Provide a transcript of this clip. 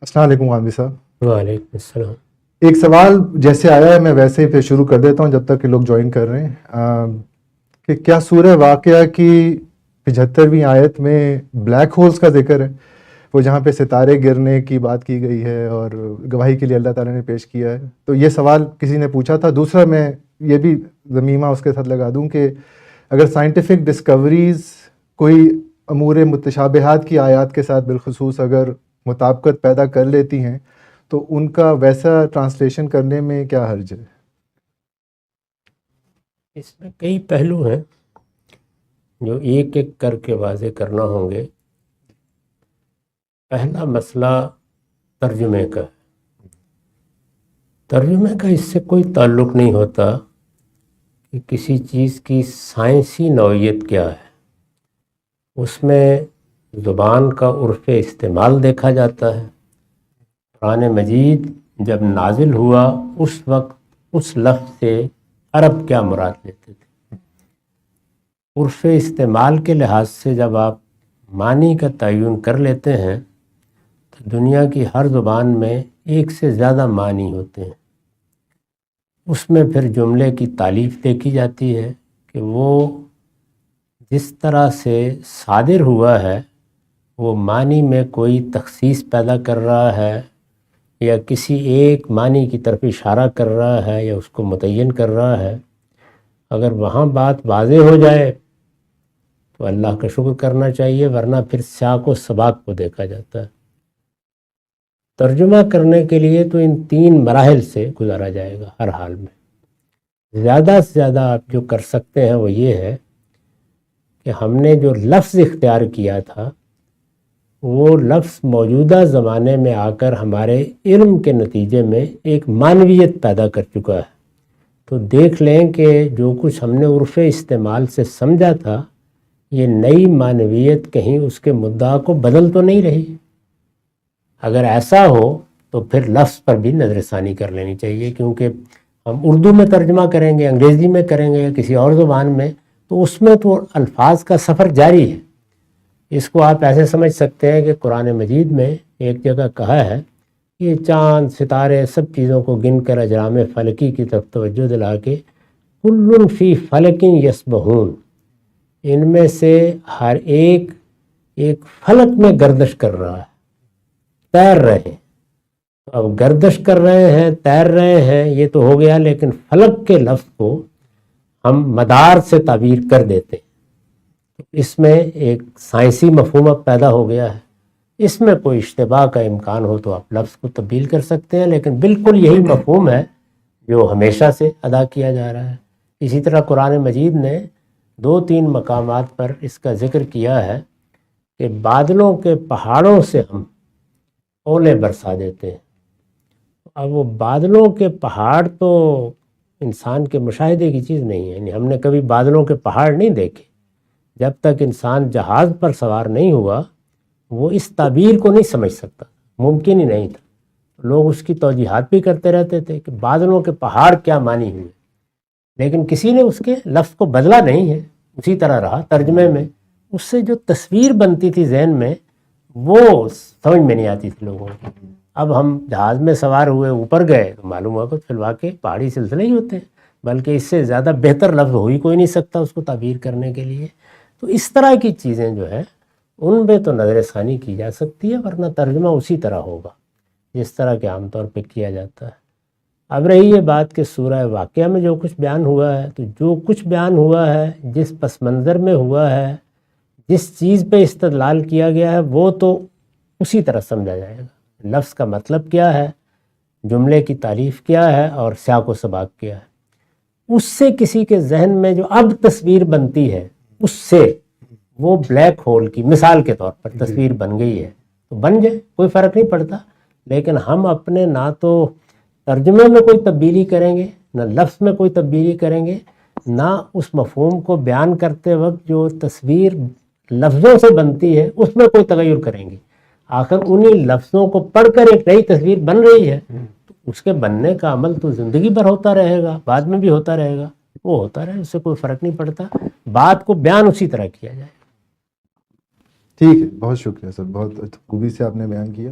السلام علیکم غامدی صاحب۔ وعلیکم السلام۔ ایک سوال جیسے آیا ہے میں ویسے ہی پھر شروع کر دیتا ہوں جب تک کہ لوگ جوائن کر رہے ہیں، کہ کیا سورہ واقعہ کی 75ویں آیت میں بلیک ہولز کا ذکر ہے، وہ جہاں پہ ستارے گرنے کی بات کی گئی ہے اور گواہی کے لیے اللہ تعالیٰ نے پیش کیا ہے؟ تو یہ سوال کسی نے پوچھا تھا۔ دوسرا میں یہ بھی ضمیمہ اس کے ساتھ لگا دوں کہ اگر سائنٹیفک ڈسکوریز کوئی امور متشابہات کی آیات کے ساتھ بالخصوص اگر مطابقت پیدا کر لیتی ہیں تو ان کا ویسا ٹرانسلیشن کرنے میں کیا حرج ہے؟ اس میں کئی پہلو ہیں جو ایک ایک کر کے واضح کرنا ہوں گے۔ پہلا مسئلہ ترجمے کا ہے۔ ترجمے کا اس سے کوئی تعلق نہیں ہوتا کہ کسی چیز کی سائنسی نوعیت کیا ہے، اس میں زبان کا عرف استعمال دیکھا جاتا ہے۔ قرآن مجید جب نازل ہوا اس وقت اس لفظ سے عرب کیا مراد لیتے تھے؟ عرف استعمال کے لحاظ سے جب آپ معنی کا تعین کر لیتے ہیں تو دنیا کی ہر زبان میں ایک سے زیادہ معنی ہوتے ہیں۔ اس میں پھر جملے کی تعلیف دیکھی جاتی ہے کہ وہ جس طرح سے صادر ہوا ہے وہ معنی میں کوئی تخصیص پیدا کر رہا ہے یا کسی ایک معنی کی طرف اشارہ کر رہا ہے یا اس کو متعین کر رہا ہے۔ اگر وہاں بات واضح ہو جائے تو اللہ کا شکر کرنا چاہیے، ورنہ پھر سیاق و سباق کو دیکھا جاتا ہے۔ ترجمہ کرنے کے لیے تو ان تین مراحل سے گزارا جائے گا ہر حال میں۔ زیادہ سے زیادہ آپ جو کر سکتے ہیں وہ یہ ہے کہ ہم نے جو لفظ اختیار کیا تھا وہ لفظ موجودہ زمانے میں آ کر ہمارے علم کے نتیجے میں ایک معنویت پیدا کر چکا ہے، تو دیکھ لیں کہ جو کچھ ہم نے عرف استعمال سے سمجھا تھا یہ نئی معنویت کہیں اس کے مدعا کو بدل تو نہیں رہی۔ اگر ایسا ہو تو پھر لفظ پر بھی نظر ثانی کر لینی چاہیے، کیونکہ ہم اردو میں ترجمہ کریں گے، انگریزی میں کریں گے یا کسی اور زبان میں، تو اس میں تو الفاظ کا سفر جاری ہے۔ اس کو آپ ایسے سمجھ سکتے ہیں کہ قرآن مجید میں ایک جگہ کہا ہے یہ چاند ستارے سب چیزوں کو گن کر اجرام فلکی کی طرف توجہ دلا کے کل فی فلک یسبحون، ان میں سے ہر ایک ایک فلک میں گردش کر رہا ہے، تیر رہے ہیں۔ اب گردش کر رہے ہیں، تیر رہے ہیں، یہ تو ہو گیا، لیکن فلک کے لفظ کو ہم مدار سے تعبیر کر دیتے ہیں۔ اس میں ایک سائنسی مفہوم اب پیدا ہو گیا ہے۔ اس میں کوئی اشتباہ کا امکان ہو تو آپ لفظ کو تبدیل کر سکتے ہیں، لیکن بالکل یہی مفہوم ہے جو ہمیشہ سے ادا کیا جا رہا ہے۔ اسی طرح قرآن مجید نے 2-3 مقامات پر اس کا ذکر کیا ہے کہ بادلوں کے پہاڑوں سے ہم اولے برسا دیتے ہیں۔ اب وہ بادلوں کے پہاڑ تو انسان کے مشاہدے کی چیز نہیں ہے، یعنی ہم نے کبھی بادلوں کے پہاڑ نہیں دیکھے۔ جب تک انسان جہاز پر سوار نہیں ہوا وہ اس تعبیر کو نہیں سمجھ سکتا، ممکن ہی نہیں تھا۔ لوگ اس کی توجیحات بھی کرتے رہتے تھے کہ بادلوں کے پہاڑ کیا معنی ہوئے، لیکن کسی نے اس کے لفظ کو بدلا نہیں ہے، اسی طرح رہا ترجمے میں۔ اس سے جو تصویر بنتی تھی ذہن میں وہ سمجھ میں نہیں آتی تھی لوگوں کو۔ اب ہم جہاز میں سوار ہوئے، اوپر گئے تو معلوم ہوا کہ فی الواقع پہاڑی سلسلے ہی ہوتے ہیں، بلکہ اس سے زیادہ بہتر لفظ ہو ہی کوئی نہیں سکتا اس کو تعبیر کرنے کے لیے۔ تو اس طرح کی چیزیں جو ہے ان میں تو نظر ثانی کی جا سکتی ہے، ورنہ ترجمہ اسی طرح ہوگا جس طرح کے عام طور پہ کیا جاتا ہے۔ اب رہی یہ بات کہ سورہ واقعہ میں جو کچھ بیان ہوا ہے، تو جو کچھ بیان ہوا ہے جس پس منظر میں ہوا ہے، جس چیز پہ استدلال کیا گیا ہے، وہ تو اسی طرح سمجھا جائے گا۔ لفظ کا مطلب کیا ہے، جملے کی تعریف کیا ہے اور سیاق و سباق کیا ہے، اس سے کسی کے ذہن میں جو اب تصویر بنتی ہے اس سے وہ بلیک ہول کی مثال کے طور پر تصویر بن گئی ہے تو بن جائے، کوئی فرق نہیں پڑتا۔ لیکن ہم اپنے نہ تو ترجمے میں کوئی تبدیلی کریں گے، نہ لفظ میں کوئی تبدیلی کریں گے، نہ اس مفہوم کو بیان کرتے وقت جو تصویر لفظوں سے بنتی ہے اس میں کوئی تغیر کریں گے۔ آخر انہی لفظوں کو پڑھ کر ایک نئی تصویر بن رہی ہے، تو اس کے بننے کا عمل تو زندگی بھر ہوتا رہے گا، بعد میں بھی ہوتا رہے گا، وہ ہوتا رہے، اس سے کوئی فرق نہیں پڑتا۔ بات کو بیان اسی طرح کیا جائے۔ ٹھیک ہے، بہت شکریہ سر، بہت خوبی سے آپ نے بیان کیا۔